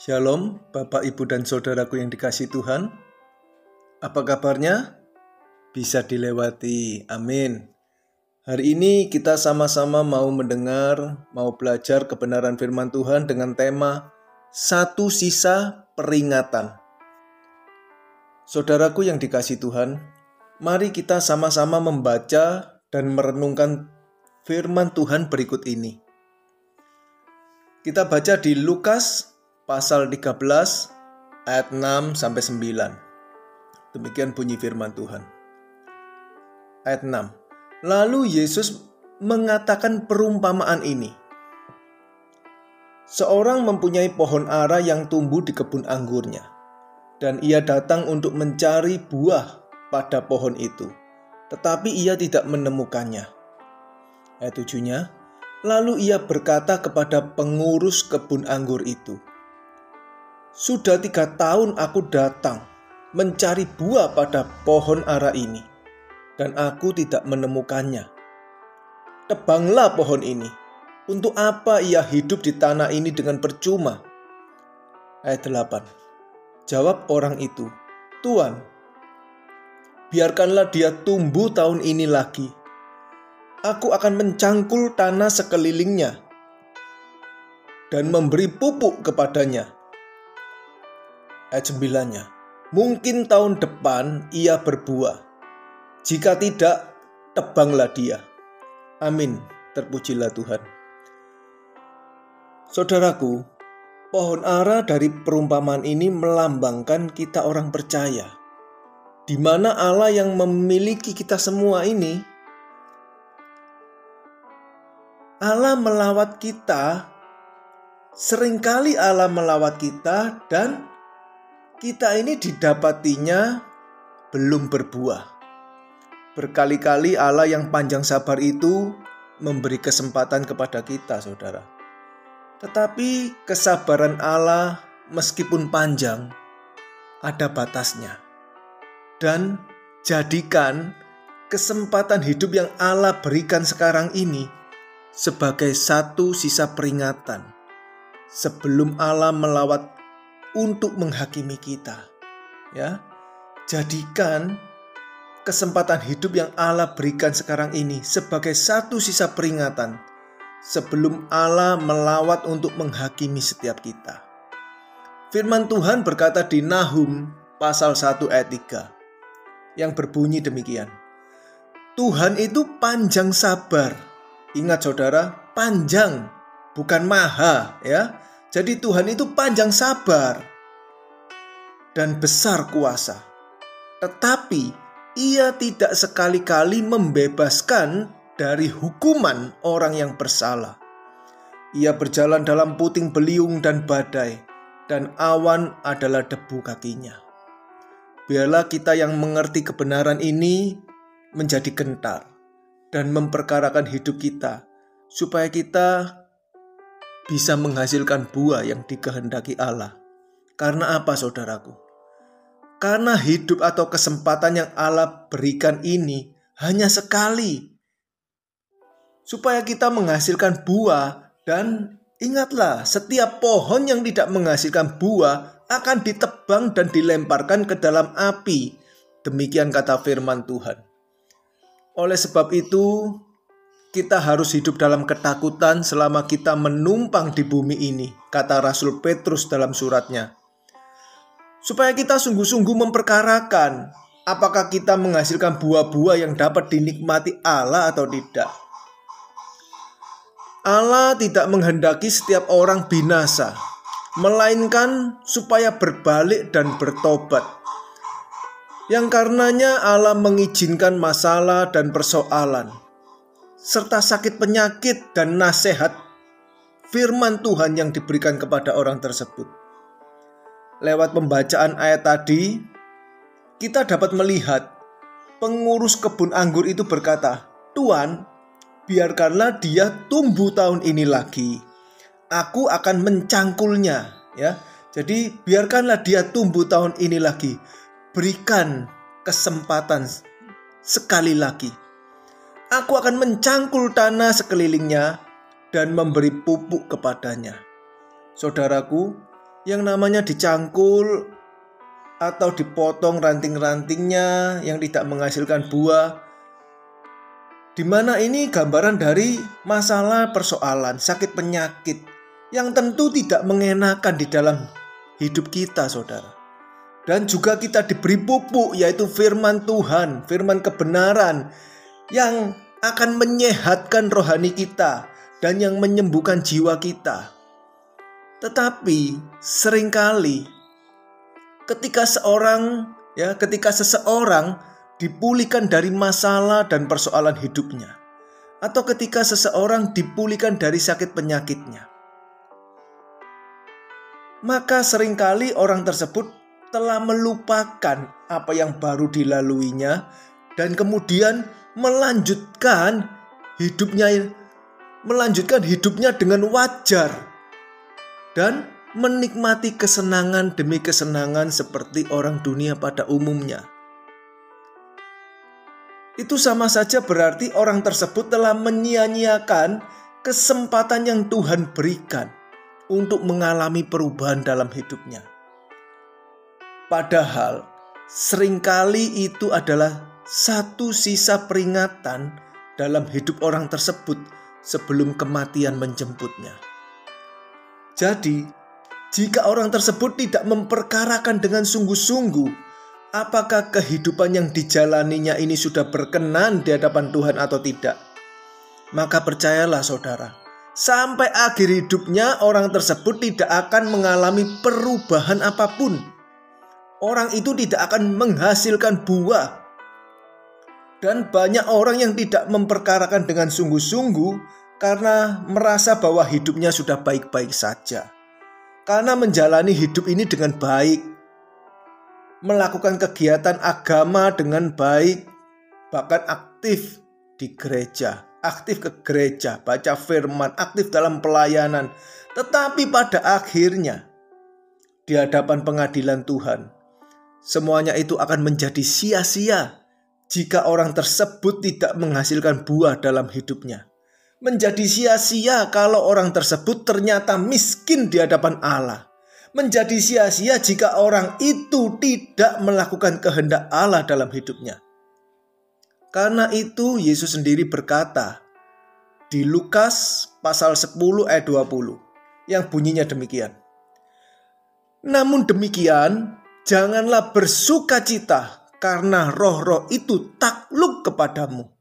Shalom, Bapak, Ibu, dan Saudaraku yang dikasihi Tuhan. Apa kabarnya? Bisa dilewati, amin. Hari ini kita sama-sama mau mendengar, mau belajar kebenaran firman Tuhan dengan tema Satu Sisa Peringatan. Saudaraku yang dikasihi Tuhan, mari kita sama-sama membaca dan merenungkan firman Tuhan berikut ini. Kita baca di Lukas pasal 13 ayat 6 sampai 9. Demikian bunyi firman Tuhan. Ayat 6. Lalu Yesus mengatakan perumpamaan ini. Seorang mempunyai pohon ara yang tumbuh di kebun anggurnya, dan ia datang untuk mencari buah pada pohon itu, tetapi ia tidak menemukannya. Ayat 7-nya. Lalu ia berkata kepada pengurus kebun anggur itu, "Sudah 3 tahun aku datang mencari buah pada pohon ara ini, dan aku tidak menemukannya. Tebanglah pohon ini. Untuk apa ia hidup di tanah ini dengan percuma?" Ayat 8. Jawab orang itu, "Tuan, biarkanlah dia tumbuh tahun ini lagi. Aku akan mencangkul tanah sekelilingnya dan memberi pupuk kepadanya." Ayat 9-nya. Mungkin tahun depan ia berbuah. Jika tidak, tebanglah dia. Amin. Terpujilah Tuhan. Saudaraku, pohon ara dari perumpamaan ini melambangkan kita orang percaya, di mana Allah yang memiliki kita semua ini, Allah melawat kita. Seringkali Allah melawat kita dan kita ini didapatinya belum berbuah. Berkali-kali Allah yang panjang sabar itu memberi kesempatan kepada kita, saudara. Tetapi kesabaran Allah meskipun panjang, ada batasnya. Dan jadikan kesempatan hidup yang Allah berikan sekarang ini sebagai satu sisa peringatan sebelum Allah melawat untuk menghakimi kita. Ya, jadikan kesempatan hidup yang Allah berikan sekarang ini sebagai satu sisa peringatan sebelum Allah melawat untuk menghakimi setiap kita. Firman Tuhan berkata di Nahum pasal 1 ayat 3 yang berbunyi demikian. Tuhan itu panjang sabar. Ingat saudara, panjang, bukan maha, ya. Jadi Tuhan itu panjang sabar dan besar kuasa. Tetapi ia tidak sekali-kali membebaskan dari hukuman orang yang bersalah. Ia berjalan dalam puting beliung dan badai, dan awan adalah debu kakinya. Biarlah kita yang mengerti kebenaran ini menjadi gentar dan memperkarakan hidup kita, supaya kita bisa menghasilkan buah yang dikehendaki Allah. Karena apa, saudaraku? Karena hidup atau kesempatan yang Allah berikan ini hanya sekali, supaya kita menghasilkan buah. Dan ingatlah, setiap pohon yang tidak menghasilkan buah akan ditebang dan dilemparkan ke dalam api. Demikian kata firman Tuhan. Oleh sebab itu, kita harus hidup dalam ketakutan selama kita menumpang di bumi ini, kata Rasul Petrus dalam suratnya. Supaya kita sungguh-sungguh memperkarakan apakah kita menghasilkan buah-buah yang dapat dinikmati Allah atau tidak. Allah tidak menghendaki setiap orang binasa, melainkan supaya berbalik dan bertobat. Yang karenanya Allah mengizinkan masalah dan persoalan, serta sakit penyakit dan nasihat firman Tuhan yang diberikan kepada orang tersebut. Lewat pembacaan ayat tadi, kita dapat melihat pengurus kebun anggur itu berkata, "Tuan, biarkanlah dia tumbuh tahun ini lagi. Aku akan mencangkulnya." Ya, jadi biarkanlah dia tumbuh tahun ini lagi. Berikan kesempatan sekali lagi. Aku akan mencangkul tanah sekelilingnya dan memberi pupuk kepadanya. Saudaraku, yang namanya dicangkul atau dipotong ranting-rantingnya yang tidak menghasilkan buah, di mana ini gambaran dari masalah persoalan sakit penyakit yang tentu tidak mengenakan di dalam hidup kita, saudara. Dan juga kita diberi pupuk, yaitu firman Tuhan, firman kebenaran yang akan menyehatkan rohani kita dan yang menyembuhkan jiwa kita. Tetapi seringkali ketika seseorang dipulihkan dari masalah dan persoalan hidupnya, atau ketika seseorang dipulihkan dari sakit penyakitnya, maka seringkali orang tersebut telah melupakan apa yang baru dilaluinya dan kemudian melanjutkan hidupnya dengan wajar dan menikmati kesenangan demi kesenangan seperti orang dunia pada umumnya. Itu sama saja berarti orang tersebut telah menyia-nyiakan kesempatan yang Tuhan berikan untuk mengalami perubahan dalam hidupnya. Padahal seringkali itu adalah satu sisa peringatan dalam hidup orang tersebut sebelum kematian menjemputnya. Jadi, jika orang tersebut tidak memperkarakan dengan sungguh-sungguh apakah kehidupan yang dijalaninya ini sudah berkenan di hadapan Tuhan atau tidak, maka percayalah saudara, sampai akhir hidupnya orang tersebut tidak akan mengalami perubahan apapun. Orang itu tidak akan menghasilkan buah. Dan banyak orang yang tidak memperkarakan dengan sungguh-sungguh karena merasa bahwa hidupnya sudah baik-baik saja. Karena menjalani hidup ini dengan baik, melakukan kegiatan agama dengan baik, bahkan aktif di gereja, aktif ke gereja, baca firman, aktif dalam pelayanan. Tetapi pada akhirnya, di hadapan pengadilan Tuhan, semuanya itu akan menjadi sia-sia jika orang tersebut tidak menghasilkan buah dalam hidupnya. Menjadi sia-sia kalau orang tersebut ternyata miskin di hadapan Allah. Menjadi sia-sia jika orang itu tidak melakukan kehendak Allah dalam hidupnya. Karena itu Yesus sendiri berkata di Lukas pasal 10 ayat 20 yang bunyinya demikian. Namun demikian, janganlah bersukacita karena roh-roh itu takluk kepadamu.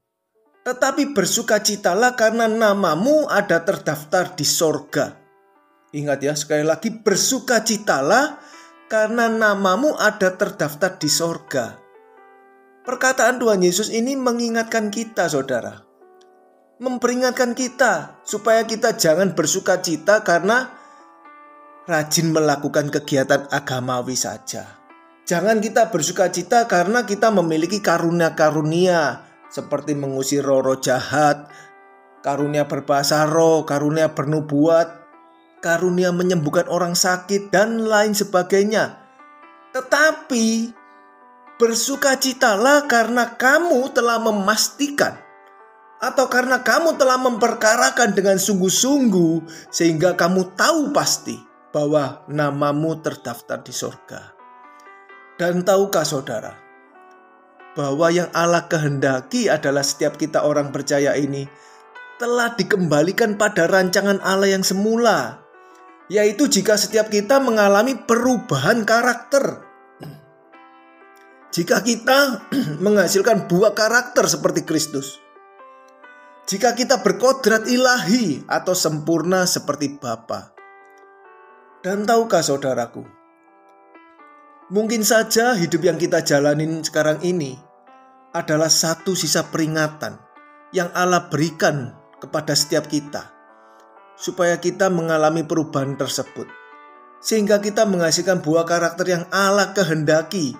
Tetapi bersukacitalah karena namamu ada terdaftar di sorga. Ingat ya, sekali lagi, bersukacitalah karena namamu ada terdaftar di sorga. Perkataan Tuhan Yesus ini mengingatkan kita, saudara. Memperingatkan kita supaya kita jangan bersukacita karena rajin melakukan kegiatan agamawi saja. Jangan kita bersukacita karena kita memiliki karunia-karunia seperti mengusir roh-roh jahat, karunia berbahasa roh, karunia bernubuat, karunia menyembuhkan orang sakit, dan lain sebagainya. Tetapi bersukacitalah karena kamu telah memastikan atau karena kamu telah memperkarakan dengan sungguh-sungguh sehingga kamu tahu pasti bahwa namamu terdaftar di sorga. Dan tahukah saudara, bahwa yang Allah kehendaki adalah setiap kita orang percaya ini telah dikembalikan pada rancangan Allah yang semula, yaitu jika setiap kita mengalami perubahan karakter. Jika kita menghasilkan buah karakter seperti Kristus. Jika kita berkodrat ilahi atau sempurna seperti Bapa. Dan tahukah saudaraku, mungkin saja hidup yang kita jalanin sekarang ini adalah satu sisa peringatan yang Allah berikan kepada setiap kita, supaya kita mengalami perubahan tersebut, sehingga kita menghasilkan buah karakter yang Allah kehendaki,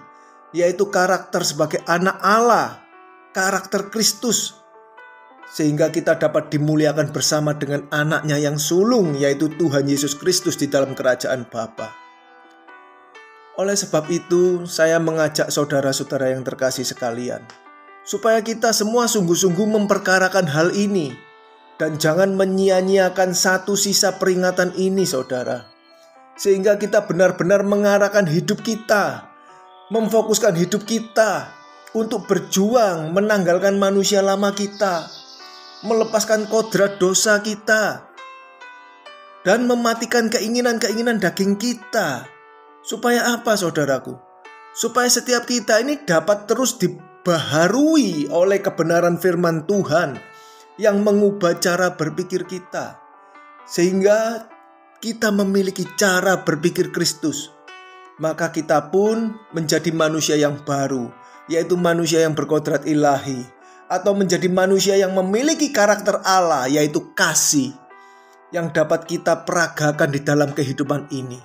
yaitu karakter sebagai anak Allah, karakter Kristus, sehingga kita dapat dimuliakan bersama dengan anaknya yang sulung, yaitu Tuhan Yesus Kristus di dalam kerajaan Bapa. Oleh sebab itu, saya mengajak saudara-saudara yang terkasih sekalian, supaya kita semua sungguh-sungguh memperkarakan hal ini. Dan jangan menyia-nyiakan satu sisa peringatan ini, saudara. sehingga kita benar-benar mengarahkan hidup kita, memfokuskan hidup kita untuk berjuang menanggalkan manusia lama kita, melepaskan kodrat dosa kita, dan mematikan keinginan-keinginan daging kita. Supaya apa, saudaraku? Supaya setiap kita ini dapat terus dibaharui oleh kebenaran firman Tuhan yang mengubah cara berpikir kita, sehingga kita memiliki cara berpikir Kristus. Maka kita pun menjadi manusia yang baru, yaitu manusia yang berkodrat ilahi, atau menjadi manusia yang memiliki karakter Allah, yaitu kasih, yang dapat kita peragakan di dalam kehidupan ini.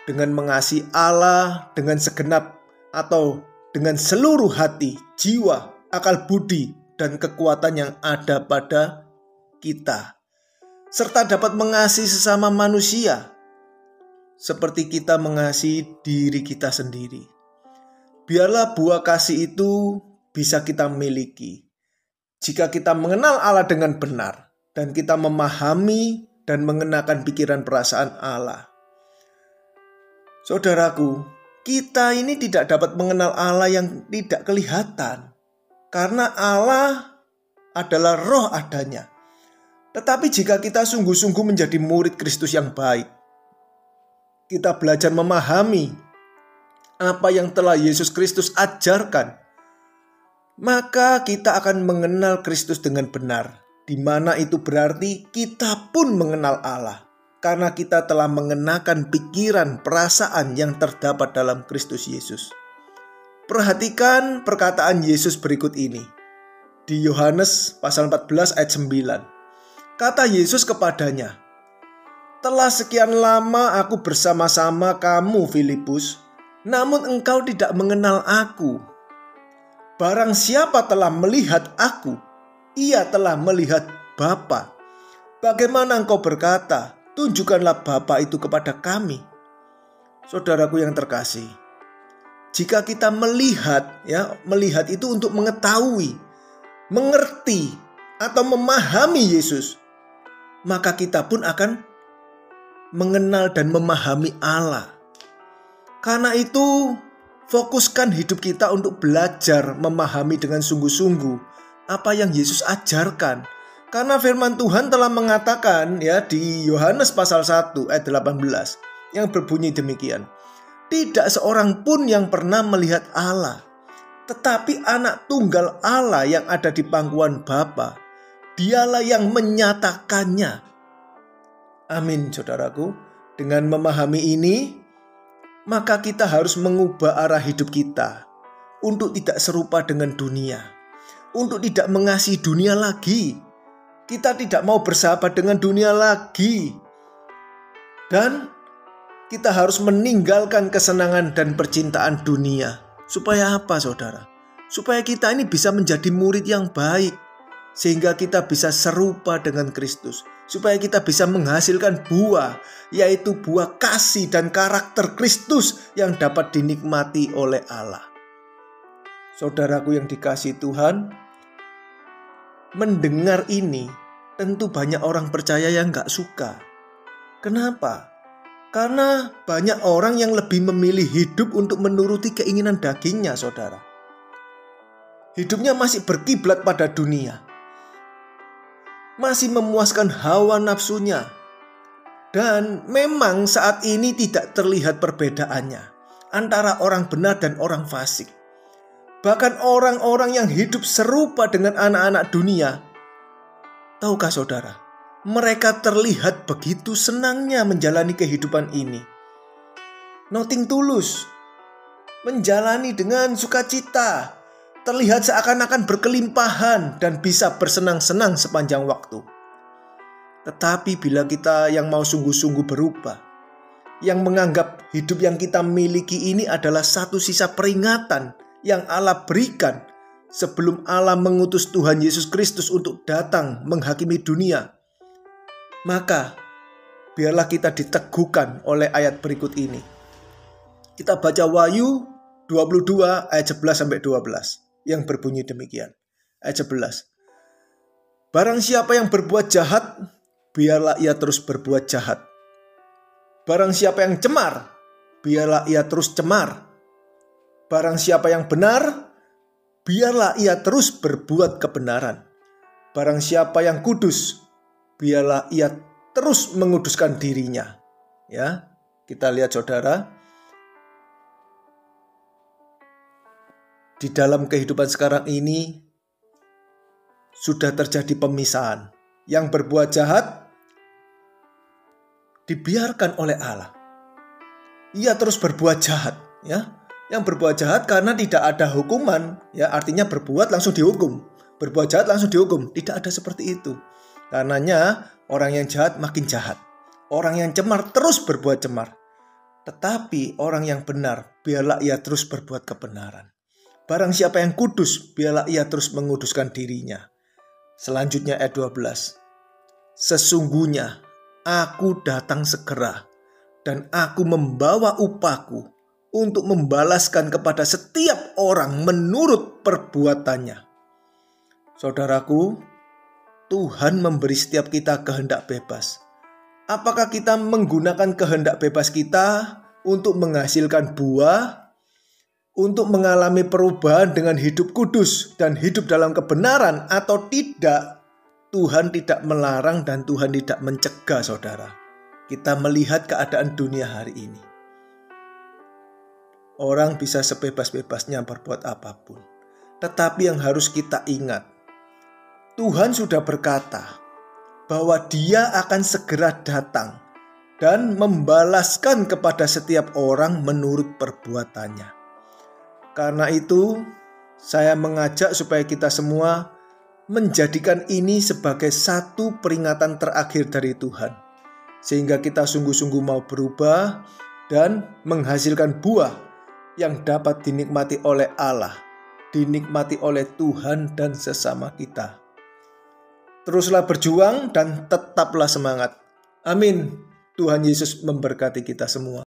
Dengan mengasihi Allah dengan segenap atau dengan seluruh hati, jiwa, akal budi, dan kekuatan yang ada pada kita. Serta dapat mengasihi sesama manusia seperti kita mengasihi diri kita sendiri. Biarlah buah kasih itu bisa kita miliki jika kita mengenal Allah dengan benar dan kita memahami dan mengenakan pikiran perasaan Allah. Saudaraku, kita ini tidak dapat mengenal Allah yang tidak kelihatan, karena Allah adalah roh adanya. Tetapi jika kita sungguh-sungguh menjadi murid Kristus yang baik, kita belajar memahami apa yang telah Yesus Kristus ajarkan, maka kita akan mengenal Kristus dengan benar, di mana itu berarti kita pun mengenal Allah, karena kita telah mengenakan pikiran perasaan yang terdapat dalam Kristus Yesus. Perhatikan perkataan Yesus berikut ini di Yohanes pasal 14 ayat 9. Kata Yesus kepadanya, "Telah sekian lama aku bersama-sama kamu, Filipus, namun engkau tidak mengenal aku. Barang siapa telah melihat aku, ia telah melihat Bapa. Bagaimana engkau berkata, tunjukkanlah Bapa itu kepada kami?" Saudaraku yang terkasih, jika kita melihat itu untuk mengetahui, mengerti, atau memahami Yesus, maka kita pun akan mengenal dan memahami Allah. Karena itu, fokuskan hidup kita untuk belajar memahami dengan sungguh-sungguh apa yang Yesus ajarkan. Karena firman Tuhan telah mengatakan di Yohanes pasal 1 ayat 18 yang berbunyi demikian. Tidak seorang pun yang pernah melihat Allah, tetapi anak tunggal Allah yang ada di pangkuan Bapa, dialah yang menyatakannya. Amin, saudaraku. Dengan memahami ini, maka kita harus mengubah arah hidup kita untuk tidak serupa dengan dunia, untuk tidak mengasihi dunia lagi. Kita tidak mau bersahabat dengan dunia lagi, dan kita harus meninggalkan kesenangan dan percintaan dunia. Supaya apa, saudara? Supaya kita ini bisa menjadi murid yang baik, sehingga kita bisa serupa dengan Kristus, supaya kita bisa menghasilkan buah, yaitu buah kasih dan karakter Kristus yang dapat dinikmati oleh Allah. Saudaraku yang dikasihi Tuhan, mendengar ini tentu banyak orang percaya yang gak suka. Kenapa? Karena banyak orang yang lebih memilih hidup untuk menuruti keinginan dagingnya, saudara. Hidupnya masih berkiblat pada dunia, masih memuaskan hawa nafsunya. Dan memang saat ini tidak terlihat perbedaannya antara orang benar dan orang fasik. Bahkan orang-orang yang hidup serupa dengan anak-anak dunia, tahukah saudara, mereka terlihat begitu senangnya menjalani kehidupan ini. Nothing tulus, menjalani dengan sukacita, terlihat seakan-akan berkelimpahan dan bisa bersenang-senang sepanjang waktu. Tetapi bila kita yang mau sungguh-sungguh berubah, yang menganggap hidup yang kita miliki ini adalah satu sisa peringatan yang Allah berikan sebelum Allah mengutus Tuhan Yesus Kristus untuk datang menghakimi dunia, maka biarlah kita diteguhkan oleh ayat berikut ini. Kita baca Wahyu 22 ayat 11-12 yang berbunyi demikian. Ayat 11. Barang siapa yang berbuat jahat, biarlah ia terus berbuat jahat. Barang siapa yang cemar, biarlah ia terus cemar. Barang siapa yang benar, biarlah ia terus berbuat kebenaran. Barang siapa yang kudus, biarlah ia terus menguduskan dirinya. Ya, kita lihat saudara, di dalam kehidupan sekarang ini sudah terjadi pemisahan. Yang berbuat jahat dibiarkan oleh Allah. Ia terus berbuat jahat, ya. Yang berbuat jahat karena tidak ada hukuman, ya, artinya berbuat langsung dihukum. Berbuat jahat langsung dihukum. Tidak ada seperti itu. Karenanya orang yang jahat makin jahat. Orang yang cemar terus berbuat cemar. Tetapi orang yang benar, biarlah ia terus berbuat kebenaran. Barang siapa yang kudus, biarlah ia terus menguduskan dirinya. Selanjutnya ayat 12. Sesungguhnya aku datang segera, dan aku membawa upahku untuk membalaskan kepada setiap orang menurut perbuatannya. Saudaraku, Tuhan memberi setiap kita kehendak bebas. Apakah kita menggunakan kehendak bebas kita untuk menghasilkan buah, untuk mengalami perubahan dengan hidup kudus dan hidup dalam kebenaran atau tidak? Tuhan tidak melarang dan Tuhan tidak mencegah, saudara. Kita melihat keadaan dunia hari ini. Orang bisa sebebas-bebasnya berbuat apapun. Tetapi yang harus kita ingat, Tuhan sudah berkata bahwa Dia akan segera datang dan membalaskan kepada setiap orang menurut perbuatannya. Karena itu, saya mengajak supaya kita semua menjadikan ini sebagai satu peringatan terakhir dari Tuhan. Sehingga kita sungguh-sungguh mau berubah dan menghasilkan buah yang dapat dinikmati oleh Allah, dinikmati oleh Tuhan dan sesama kita. Teruslah berjuang dan tetaplah semangat. Amin. Tuhan Yesus memberkati kita semua.